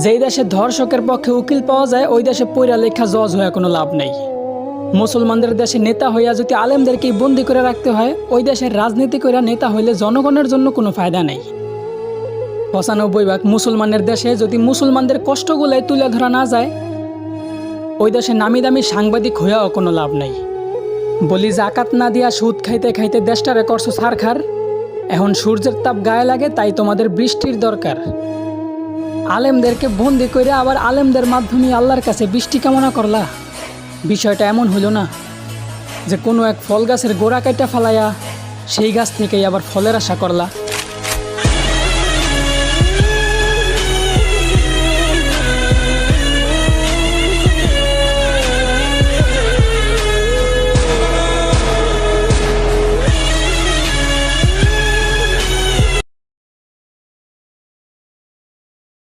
যেই দেশে ধর্ষকের পক্ষে উকিল পাওয়া যায় ওই দেশে পইরা লেখা জজ হয়ে কোনো লাভ নেই। মুসলমানদের দেশে নেতা হইয়া যদি আলেমদেরকেই বন্দি করে রাখতে হয়, ওই দেশের রাজনীতি কইরা নেতা হইলে জনগণের জন্য কোনো ফায়দা নেই। ৯৫% মুসলমানের দেশে যদি মুসলমানদের কষ্টগুলাই তুলে ধরা না যায়, ওই দেশে নামি দামি সাংবাদিক হইয়াও কোনো লাভ নেই। বলি জাকাত না দিয়া সুদ খাইতে খাইতে দেশটারে করছো ছারখার। এখন সূর্যের তাপ গায়ে লাগে, তাই তোমাদের বৃষ্টির দরকার। আলেমদেরকে বন্দি করে আবার আলেমদের মাধ্যমে আল্লাহর কাছে বৃষ্টি কামনা করলা। বিষয়টা এমন হইল না যে কোনো এক ফল গাছের গোড়া কাইটা ফালাইয়া সেই গাছ থেকেই আবার ফলের আশা করলা।